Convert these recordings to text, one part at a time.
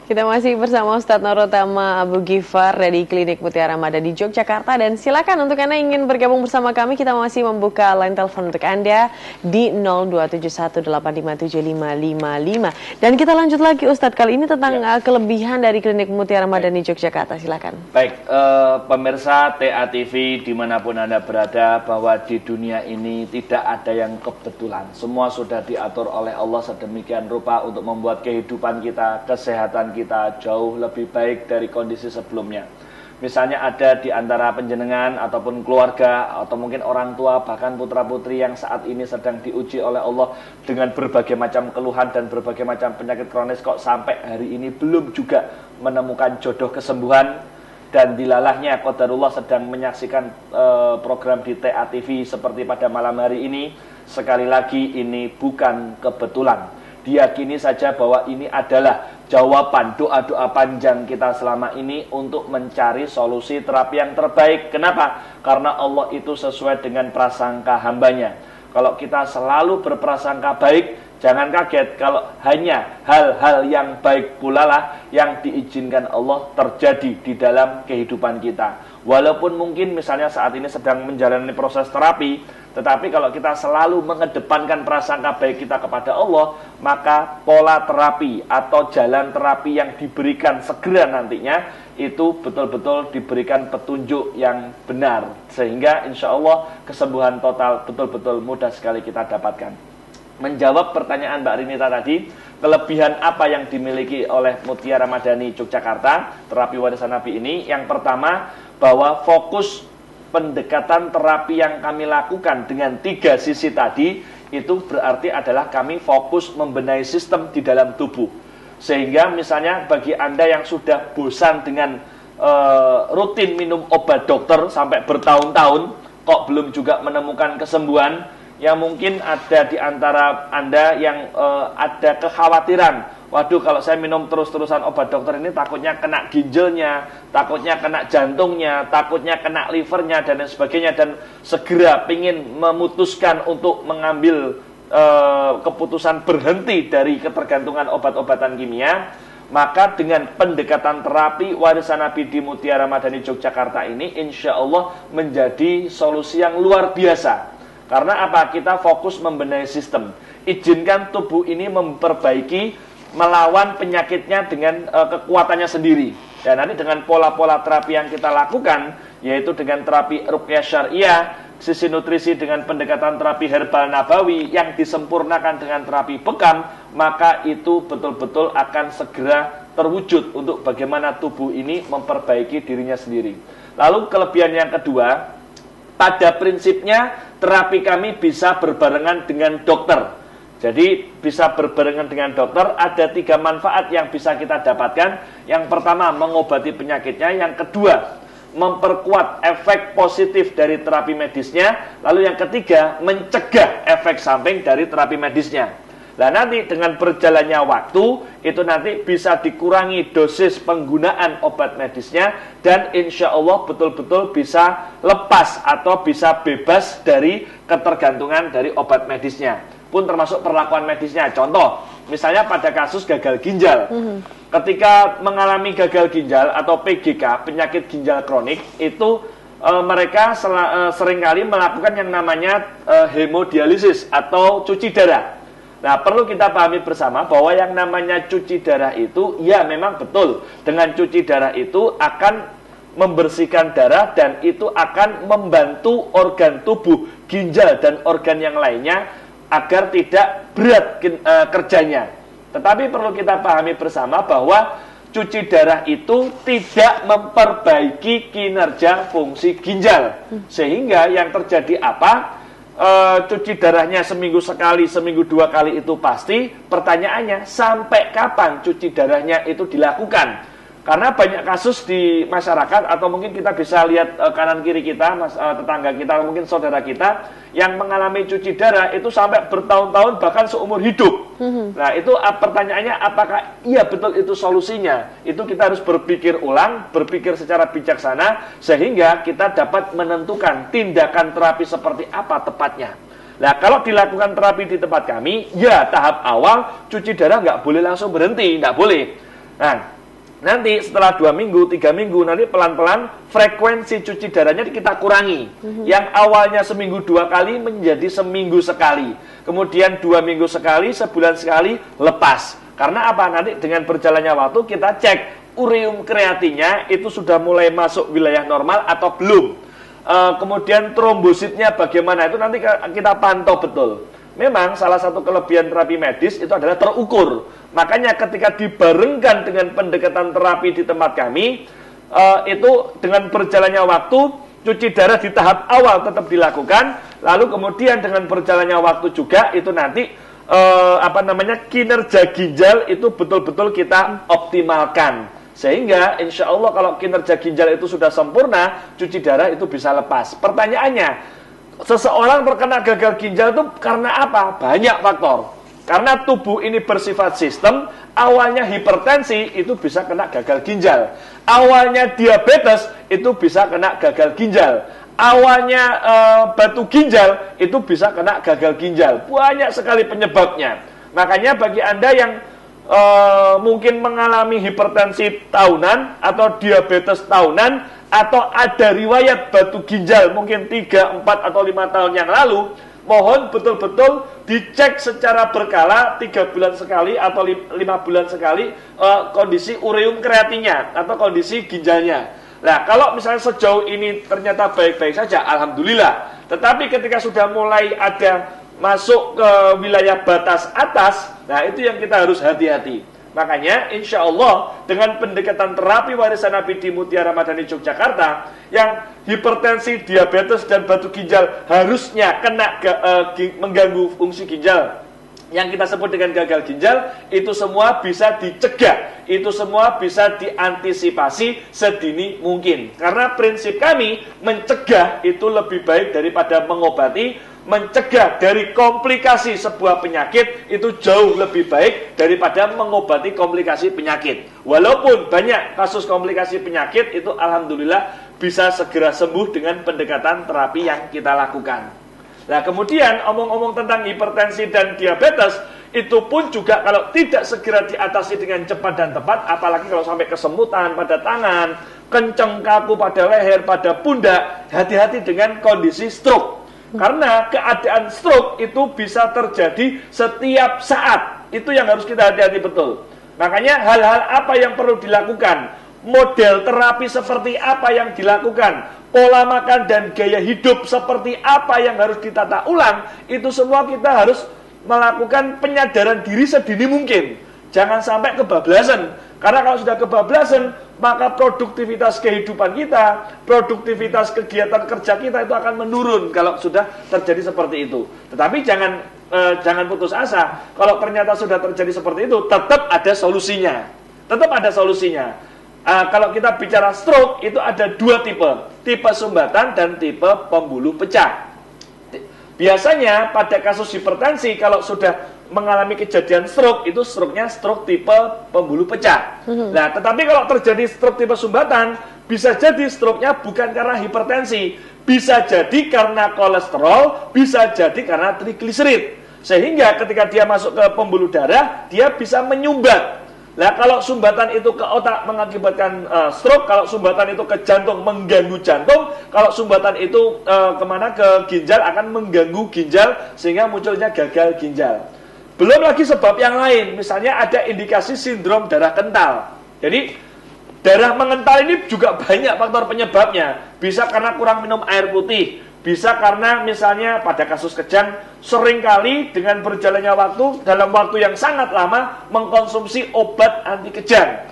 Kita masih bersama Ustadz Norotama Abu Ghifar dari Klinik Mutiara Madani Yogyakarta. Dan silakan untuk Anda ingin bergabung bersama kami, kita masih membuka line telepon untuk Anda di 02718575555. Dan kita lanjut lagi Ustadz, kali ini tentang kelebihan dari Klinik Mutiara Madani Yogyakarta. Silakan. Baik, pemirsa TA TV dimanapun Anda berada, bahwa di dunia ini tidak ada yang kebetulan. Semua sudah diatur oleh Allah sedemikian rupa untuk membuat kehidupan kita, kesehatan kita jauh lebih baik dari kondisi sebelumnya. Misalnya ada di antara penjenengan ataupun keluarga atau mungkin orang tua bahkan putra-putri yang saat ini sedang diuji oleh Allah dengan berbagai macam keluhan dan berbagai macam penyakit kronis, kok sampai hari ini belum juga menemukan jodoh kesembuhan. Dan dilalahnya qadarullah sedang menyaksikan program di TA TV seperti pada malam hari ini. Sekali lagi, ini bukan kebetulan. Diyakini saja bahwa ini adalah jawaban doa-doa panjang kita selama ini untuk mencari solusi terapi yang terbaik. Kenapa? Karena Allah itu sesuai dengan prasangka hambanya. Kalau kita selalu berprasangka baik, jangan kaget kalau hanya hal-hal yang baik pula lah yang diizinkan Allah terjadi di dalam kehidupan kita. Walaupun mungkin misalnya saat ini sedang menjalani proses terapi, tetapi kalau kita selalu mengedepankan prasangka baik kita kepada Allah, maka pola terapi atau jalan terapi yang diberikan segera nantinya itu betul-betul diberikan petunjuk yang benar, sehingga insya Allah kesembuhan total betul-betul mudah sekali kita dapatkan. Menjawab pertanyaan Mbak Rinita tadi, kelebihan apa yang dimiliki oleh Mutiara Madani Yogyakarta, terapi warisan Nabi ini? Yang pertama, bahwa fokus pendekatan terapi yang kami lakukan dengan 3 sisi tadi, itu berarti adalah kami fokus membenahi sistem di dalam tubuh. Sehingga misalnya bagi Anda yang sudah bosan dengan rutin minum obat dokter sampai bertahun-tahun, kok belum juga menemukan kesembuhan, yang mungkin ada di antara Anda yang ada kekhawatiran, waduh kalau saya minum terus-terusan obat dokter ini takutnya kena ginjalnya, takutnya kena jantungnya, takutnya kena livernya dan lain sebagainya, dan segera ingin memutuskan untuk mengambil keputusan berhenti dari ketergantungan obat-obatan kimia. Maka dengan pendekatan terapi warisan Nabi di Mutiara Madani Yogyakarta ini insya Allah menjadi solusi yang luar biasa. Karena apa? Kita fokus membenahi sistem. Izinkan tubuh ini memperbaiki, melawan penyakitnya dengan kekuatannya sendiri. Dan nanti dengan pola-pola terapi yang kita lakukan, yaitu dengan terapi ruqyah syariah, sisi nutrisi dengan pendekatan terapi herbal nabawi yang disempurnakan dengan terapi bekam, maka itu betul-betul akan segera terwujud untuk bagaimana tubuh ini memperbaiki dirinya sendiri. Lalu kelebihan yang kedua, pada prinsipnya terapi kami bisa berbarengan dengan dokter. Jadi bisa berbarengan dengan dokter, ada 3 manfaat yang bisa kita dapatkan. Yang pertama, mengobati penyakitnya. Yang kedua, memperkuat efek positif dari terapi medisnya. Lalu yang ketiga, mencegah efek samping dari terapi medisnya. Nah nanti dengan berjalannya waktu, itu nanti bisa dikurangi dosis penggunaan obat medisnya, dan insya Allah betul-betul bisa lepas atau bisa bebas dari ketergantungan dari obat medisnya, pun termasuk perlakuan medisnya. Contoh, misalnya pada kasus gagal ginjal. Ketika mengalami gagal ginjal atau PGK, penyakit ginjal kronik, itu mereka seringkali melakukan yang namanya hemodialisis atau cuci darah. Nah, perlu kita pahami bersama bahwa yang namanya cuci darah itu, ya memang betul, dengan cuci darah itu akan membersihkan darah dan itu akan membantu organ tubuh, ginjal dan organ yang lainnya agar tidak berat kerjanya. Tetapi perlu kita pahami bersama bahwa cuci darah itu tidak memperbaiki kinerja fungsi ginjal. Sehingga yang terjadi apa? Cuci darahnya seminggu sekali, seminggu 2 kali itu pasti. Pertanyaannya, sampai kapan cuci darahnya itu dilakukan? Karena banyak kasus di masyarakat, atau mungkin kita bisa lihat kanan kiri kita, tetangga kita, mungkin saudara kita yang mengalami cuci darah itu sampai bertahun-tahun, bahkan seumur hidup. Nah itu pertanyaannya, apakah iya betul itu solusinya? Itu kita harus berpikir ulang, berpikir secara bijaksana, sehingga kita dapat menentukan tindakan terapi seperti apa tepatnya. Nah kalau dilakukan terapi di tempat kami, ya tahap awal cuci darah nggak boleh langsung berhenti, nggak boleh. Nah Nanti setelah 2 minggu, 3 minggu, nanti pelan-pelan frekuensi cuci darahnya kita kurangi. Yang awalnya seminggu 2 kali menjadi seminggu sekali. Kemudian 2 minggu sekali, sebulan sekali, lepas. Karena apa? Nanti dengan berjalannya waktu kita cek ureum kreatinnya itu sudah mulai masuk wilayah normal atau belum. Kemudian trombositnya bagaimana, itu nanti kita pantau betul. Memang salah satu kelebihan terapi medis itu adalah terukur. Makanya ketika dibarengkan dengan pendekatan terapi di tempat kami, itu dengan berjalannya waktu, cuci darah di tahap awal tetap dilakukan, lalu kemudian dengan berjalannya waktu juga itu nanti kinerja ginjal itu betul-betul kita optimalkan. Sehingga insya Allah kalau kinerja ginjal itu sudah sempurna, cuci darah itu bisa lepas. Pertanyaannya, seseorang terkena gagal ginjal itu karena apa? Banyak faktor. Karena tubuh ini bersifat sistem, awalnya hipertensi itu bisa kena gagal ginjal. Awalnya diabetes itu bisa kena gagal ginjal. Awalnya batu ginjal itu bisa kena gagal ginjal. Banyak sekali penyebabnya. Makanya bagi Anda yang mungkin mengalami hipertensi tahunan atau diabetes tahunan, atau ada riwayat batu ginjal mungkin 3, 4, atau 5 tahun yang lalu, mohon betul-betul dicek secara berkala 3 bulan sekali atau 5 bulan sekali kondisi ureum kreatinnya atau kondisi ginjalnya. Nah, kalau misalnya sejauh ini ternyata baik-baik saja, alhamdulillah. Tetapi ketika sudah mulai ada masuk ke wilayah batas atas, nah itu yang kita harus hati-hati. Makanya insya Allah dengan pendekatan terapi warisan Nabi di Mutiara Madani Yogyakarta, yang hipertensi, diabetes, dan batu ginjal harusnya kena mengganggu fungsi ginjal, yang kita sebut dengan gagal ginjal, itu semua bisa dicegah, itu semua bisa diantisipasi sedini mungkin. Karena prinsip kami, mencegah itu lebih baik daripada mengobati. Mencegah dari komplikasi sebuah penyakit itu jauh lebih baik daripada mengobati komplikasi penyakit. Walaupun banyak kasus komplikasi penyakit itu alhamdulillah bisa segera sembuh dengan pendekatan terapi yang kita lakukan. Nah, kemudian omong-omong tentang hipertensi dan diabetes, itu pun juga kalau tidak segera diatasi dengan cepat dan tepat, apalagi kalau sampai kesemutan pada tangan, kenceng kaku pada leher, pada pundak, hati-hati dengan kondisi stroke. Karena keadaan stroke itu bisa terjadi setiap saat. Itu yang harus kita hati-hati betul. Makanya hal-hal apa yang perlu dilakukan, model terapi seperti apa yang dilakukan, pola makan dan gaya hidup seperti apa yang harus ditata ulang, itu semua kita harus melakukan penyadaran diri sedini mungkin. Jangan sampai kebablasan. Karena kalau sudah kebablasan, maka produktivitas kehidupan kita, produktivitas kegiatan kerja kita itu akan menurun kalau sudah terjadi seperti itu. Tetapi jangan putus asa. Kalau ternyata sudah terjadi seperti itu, tetap ada solusinya. Tetap ada solusinya. Kalau kita bicara stroke, itu ada 2 tipe. Tipe sumbatan dan tipe pembuluh pecah. Biasanya pada kasus hipertensi, kalau sudah mengalami kejadian stroke, itu stroke-nya stroke tipe pembuluh pecah. Nah, tetapi kalau terjadi stroke tipe sumbatan, bisa jadi stroke-nya bukan karena hipertensi, bisa jadi karena kolesterol, bisa jadi karena trigliserid. Sehingga ketika dia masuk ke pembuluh darah, dia bisa menyumbat. Nah, kalau sumbatan itu ke otak mengakibatkan stroke, kalau sumbatan itu ke jantung mengganggu jantung, kalau sumbatan itu kemana ke ginjal akan mengganggu ginjal sehingga munculnya gagal ginjal. Belum lagi sebab yang lain, misalnya ada indikasi sindrom darah kental. Jadi darah mengental ini juga banyak faktor penyebabnya. Bisa karena kurang minum air putih, bisa karena misalnya pada kasus kejang seringkali dengan berjalannya waktu, dalam waktu yang sangat lama mengkonsumsi obat anti kejang.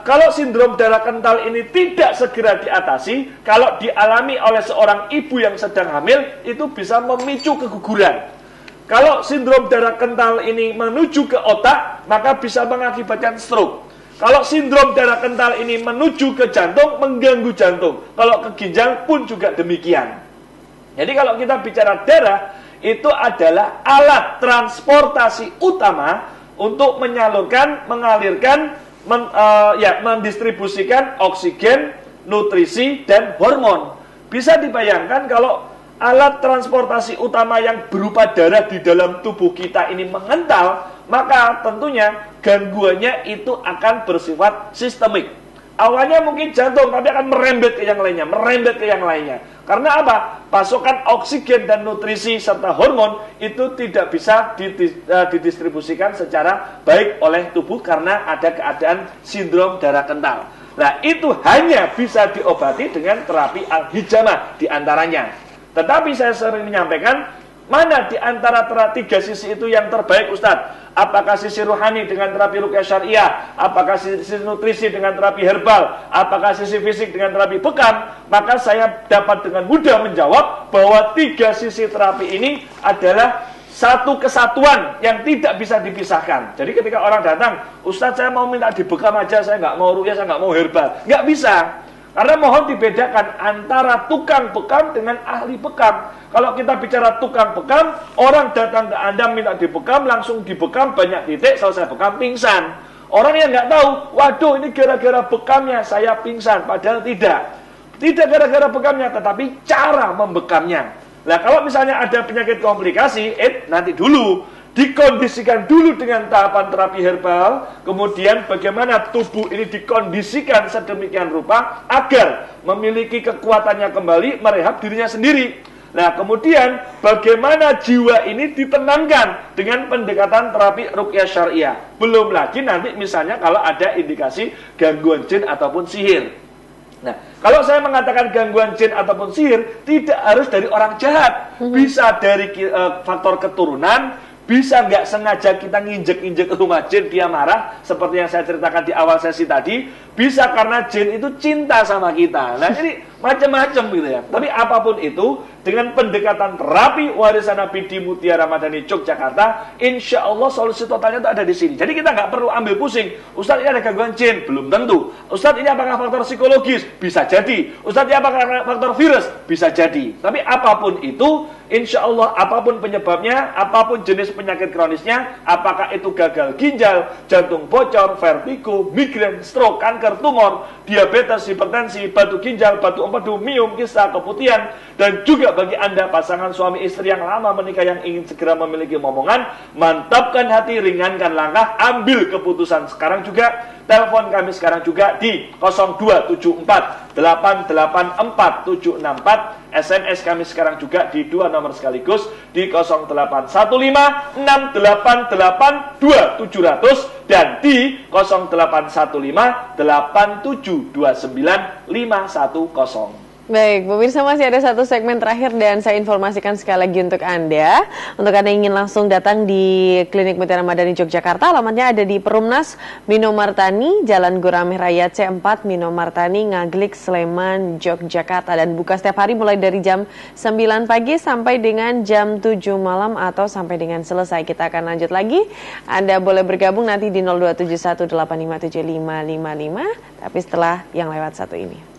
Kalau sindrom darah kental ini tidak segera diatasi, kalau dialami oleh seorang ibu yang sedang hamil, itu bisa memicu keguguran. Kalau sindrom darah kental ini menuju ke otak, maka bisa mengakibatkan stroke. Kalau sindrom darah kental ini menuju ke jantung, mengganggu jantung. Kalau ke ginjal pun juga demikian. Jadi kalau kita bicara darah, itu adalah alat transportasi utama untuk menyalurkan, mengalirkan, mendistribusikan oksigen, nutrisi, dan hormon. Bisa dibayangkan kalau alat transportasi utama yang berupa darah di dalam tubuh kita ini mengental, maka tentunya gangguannya itu akan bersifat sistemik. Awalnya mungkin jantung, tapi akan merembet ke yang lainnya, merembet ke yang lainnya. Karena apa? Pasokan oksigen dan nutrisi serta hormon itu tidak bisa didistribusikan secara baik oleh tubuh karena ada keadaan sindrom darah kental. Nah, itu hanya bisa diobati dengan terapi al-hijamah diantaranya. Tetapi saya sering menyampaikan, mana di antara tiga sisi itu yang terbaik, Ustadz? Apakah sisi rohani dengan terapi ruqyah syariah? Apakah sisi nutrisi dengan terapi herbal? Apakah sisi fisik dengan terapi bekam? Maka saya dapat dengan mudah menjawab bahwa tiga sisi terapi ini adalah satu kesatuan yang tidak bisa dipisahkan. Jadi ketika orang datang, Ustadz saya mau minta dibekam aja, saya nggak mau ruqyah, saya nggak mau herbal. Nggak bisa. Karena mohon dibedakan antara tukang bekam dengan ahli bekam. Kalau kita bicara tukang bekam, orang datang ke Anda minta dibekam, langsung dibekam banyak titik, selesai bekam pingsan. Orang yang nggak tahu, waduh ini gara-gara bekamnya saya pingsan, padahal tidak. Tidak gara-gara bekamnya, tetapi cara membekamnya. Nah kalau misalnya ada penyakit komplikasi, nanti dulu. Dikondisikan dulu dengan tahapan terapi herbal, kemudian bagaimana tubuh ini dikondisikan sedemikian rupa agar memiliki kekuatannya kembali, merehab dirinya sendiri. Nah kemudian bagaimana jiwa ini ditenangkan dengan pendekatan terapi ruqyah syariah. Belum lagi nanti misalnya kalau ada indikasi gangguan jin ataupun sihir. Nah, kalau saya mengatakan gangguan jin ataupun sihir, tidak harus dari orang jahat. Bisa dari faktor keturunan, bisa nggak sengaja kita nginjek-injek rumah jin, dia marah, seperti yang saya ceritakan di awal sesi tadi. Bisa karena jin itu cinta sama kita. Nah, jadi macam-macam gitu ya. Tapi apapun itu, dengan pendekatan terapi warisan Nabi di Mutiara Madani Yogyakarta, insya Allah solusi totalnya itu ada di sini. Jadi kita nggak perlu ambil pusing. Ustadz ini ada gangguan jin? Belum tentu. Ustadz ini apakah faktor psikologis? Bisa jadi. Ustadz ini apakah faktor virus? Bisa jadi. Tapi apapun itu, insya Allah apapun penyebabnya, apapun jenis penyakit kronisnya, apakah itu gagal ginjal, jantung bocor, vertigo, migrain, stroke, kanker, tumor, diabetes, hipertensi, batu ginjal, batu empedu, miom, kista, keputihan, dan juga bagi Anda pasangan suami istri yang lama menikah yang ingin segera memiliki momongan, mantapkan hati, ringankan langkah, ambil keputusan sekarang juga. Telepon kami sekarang juga di 0274 884 764. SMS kami sekarang juga di 2 nomor sekaligus di 0815 688 2700 dan di 0815 8729 510. Baik, pemirsa masih ada satu segmen terakhir dan saya informasikan sekali lagi untuk Anda. Untuk Anda yang ingin langsung datang di Klinik Mutiara Madani Yogyakarta, alamatnya ada di Perumnas Minomartani, Jalan Gurameh Raya C4, Minomartani, Ngaglik, Sleman, Yogyakarta. Dan buka setiap hari mulai dari jam 9 pagi sampai dengan jam 7 malam atau sampai dengan selesai. Kita akan lanjut lagi. Anda boleh bergabung nanti di 0271857555, tapi setelah yang lewat satu ini.